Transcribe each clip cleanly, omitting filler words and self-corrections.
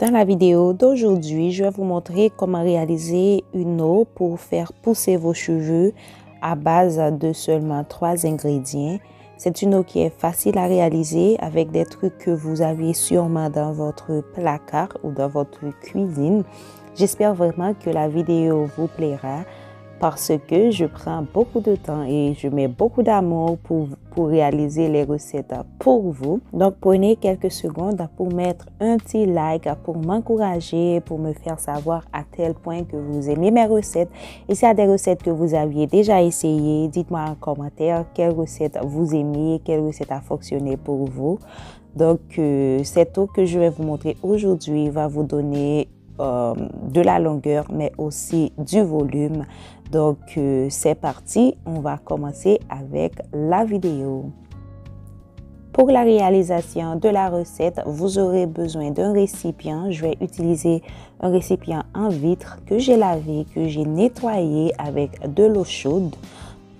Dans la vidéo d'aujourd'hui, je vais vous montrer comment réaliser une eau pour faire pousser vos cheveux à base de seulement 3 ingrédients. C'est une eau qui est facile à réaliser avec des trucs que vous avez sûrement dans votre placard ou dans votre cuisine. J'espère vraiment que la vidéo vous plaira parce que je prends beaucoup de temps et je mets beaucoup d'amour pour réaliser les recettes pour vous. Donc, prenez quelques secondes pour mettre un petit like, pour m'encourager, pour me faire savoir à tel point que vous aimez mes recettes. Et s'il y a des recettes que vous aviez déjà essayées, dites-moi en commentaire quelle recette vous aimez, quelle recette a fonctionné pour vous. Donc, cette eau que je vais vous montrer aujourd'hui va vous donner de la longueur, mais aussi du volume. Donc, c'est parti. On va commencer avec la vidéo. Pour la réalisation de la recette, vous aurez besoin d'un récipient. Je vais utiliser un récipient en vitre que j'ai lavé, que j'ai nettoyé avec de l'eau chaude.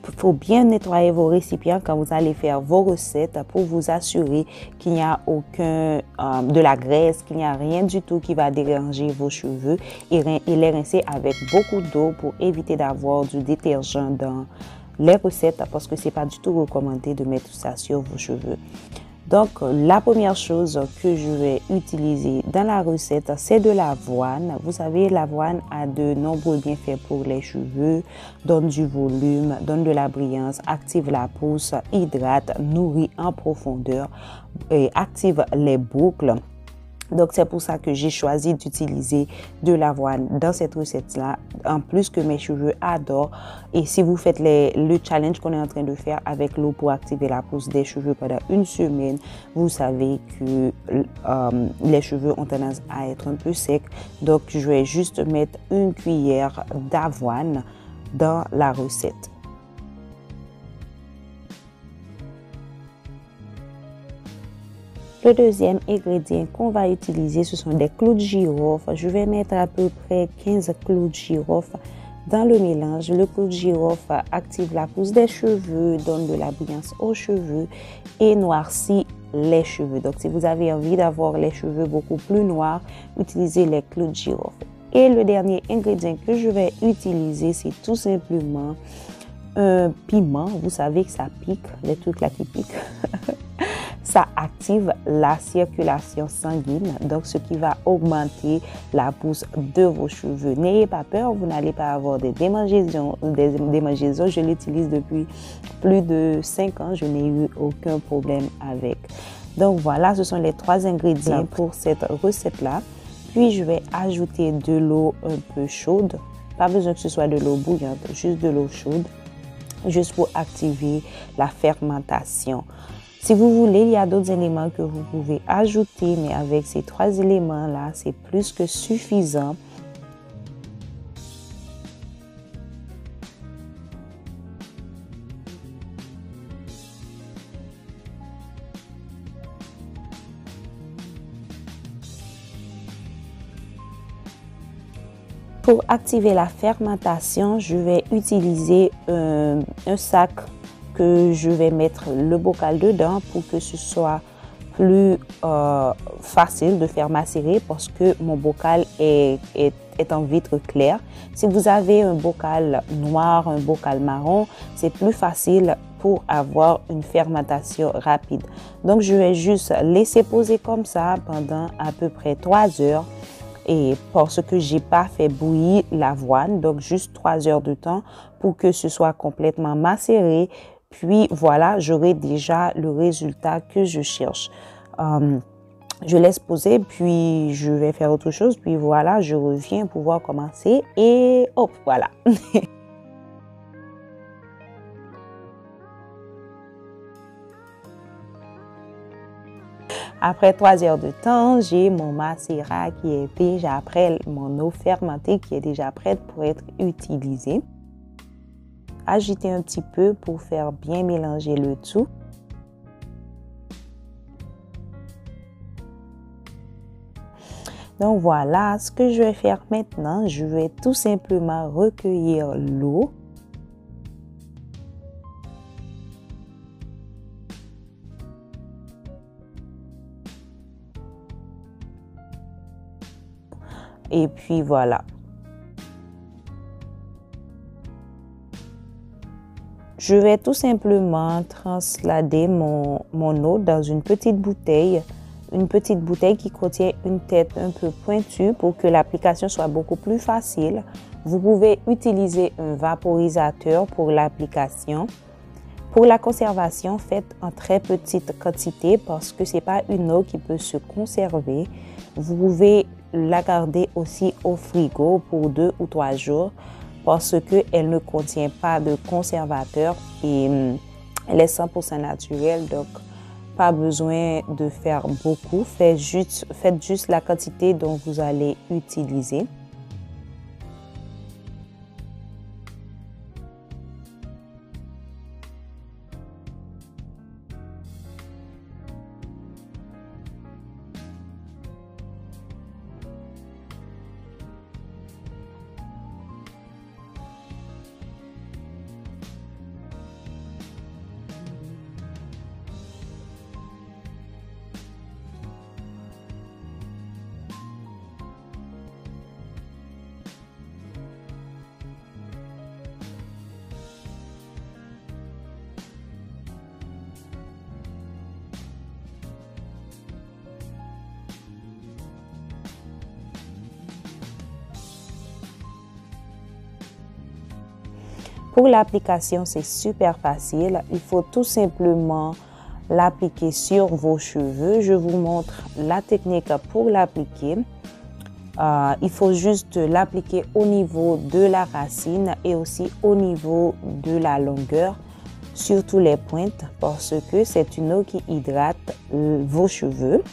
Il faut bien nettoyer vos récipients quand vous allez faire vos recettes pour vous assurer qu'il n'y a aucun de la graisse, qu'il n'y a rien du tout qui va déranger vos cheveux et les rincer avec beaucoup d'eau pour éviter d'avoir du détergent dans les recettes parce que c'est pas du tout recommandé de mettre ça sur vos cheveux. Donc, la première chose que je vais utiliser dans la recette, c'est de l'avoine. Vous savez, l'avoine a de nombreux bienfaits pour les cheveux, donne du volume, donne de la brillance, active la pousse, hydrate, nourrit en profondeur et active les boucles. Donc, c'est pour ça que j'ai choisi d'utiliser de l'avoine dans cette recette-là, en plus que mes cheveux adorent. Et si vous faites le challenge qu'on est en train de faire avec l'eau pour activer la pousse des cheveux pendant une semaine, vous savez que les cheveux ont tendance à être un peu secs. Donc, je vais juste mettre une cuillère d'avoine dans la recette. Le deuxième ingrédient qu'on va utiliser, ce sont des clous de girofle. Je vais mettre à peu près 15 clous de girofle dans le mélange. Le clou de girofle active la pousse des cheveux, donne de la brillance aux cheveux et noircit les cheveux. Donc, si vous avez envie d'avoir les cheveux beaucoup plus noirs, utilisez les clous de girofle. Et le dernier ingrédient que je vais utiliser, c'est tout simplement un piment. Vous savez que ça pique, les trucs là qui piquent. Ça active la circulation sanguine, donc ce qui va augmenter la pousse de vos cheveux. N'ayez pas peur, vous n'allez pas avoir des démangeaisons. Je l'utilise depuis plus de 5 ans, je n'ai eu aucun problème avec. Donc voilà, ce sont les 3 ingrédients pour cette recette-là. Puis je vais ajouter de l'eau un peu chaude. Pas besoin que ce soit de l'eau bouillante, juste de l'eau chaude, juste pour activer la fermentation. Si vous voulez, il y a d'autres éléments que vous pouvez ajouter, mais avec ces 3 éléments-là, c'est plus que suffisant. Pour activer la fermentation, je vais utiliser un sac que je vais mettre le bocal dedans pour que ce soit plus facile de faire macérer parce que mon bocal est en vitre claire. Si vous avez un bocal noir, un bocal marron, c'est plus facile pour avoir une fermentation rapide. Donc, je vais juste laisser poser comme ça pendant à peu près 3 heures. Et parce que j'ai pas fait bouillir l'avoine, donc juste 3 heures de temps pour que ce soit complètement macéré. Puis voilà, j'aurai déjà le résultat que je cherche. Je laisse poser, puis je vais faire autre chose. Puis voilà, je reviens pour pouvoir commencer. Et hop, voilà. Après 3 heures de temps, j'ai mon macérat qui est déjà prêt, mon eau fermentée qui est déjà prête pour être utilisée. Agitez un petit peu pour faire bien mélanger le tout. Donc voilà, ce que je vais faire maintenant, je vais tout simplement recueillir l'eau. Et puis voilà. Je vais tout simplement translader mon eau dans une petite bouteille qui contient une tête un peu pointue pour que l'application soit beaucoup plus facile. Vous pouvez utiliser un vaporisateur pour l'application. Pour la conservation, faites en très petite quantité parce que ce n'est pas une eau qui peut se conserver. Vous pouvez la garder aussi au frigo pour 2 ou 3 jours parce qu'elle ne contient pas de conservateur et elle est 100% naturelle. Donc, pas besoin de faire beaucoup. Faites juste la quantité dont vous allez utiliser. Pour l'application, c'est super facile. Il faut tout simplement l'appliquer sur vos cheveux. Je vous montre la technique pour l'appliquer. Il faut juste l'appliquer au niveau de la racine et aussi au niveau de la longueur, sur tous les pointes, parce que c'est une eau qui hydrate vos cheveux.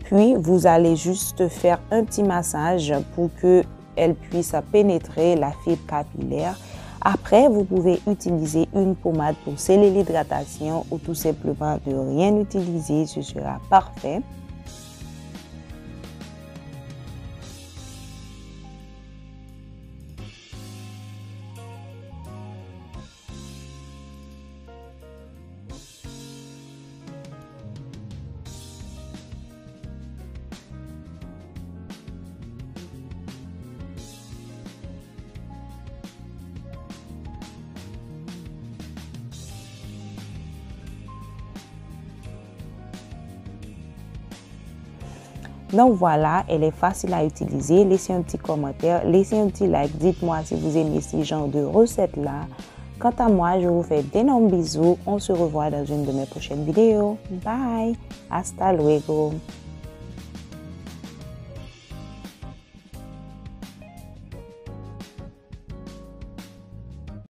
Puis, vous allez juste faire un petit massage pour qu'elle puisse pénétrer la fibre capillaire. Après, vous pouvez utiliser une pommade pour sceller l'hydratation ou tout simplement de rien utiliser, ce sera parfait. Donc voilà, elle est facile à utiliser. Laissez un petit commentaire, laissez un petit like. Dites-moi si vous aimez ce genre de recettes-là. Quant à moi, je vous fais d'énormes bisous. On se revoit dans une de mes prochaines vidéos. Bye! Hasta luego!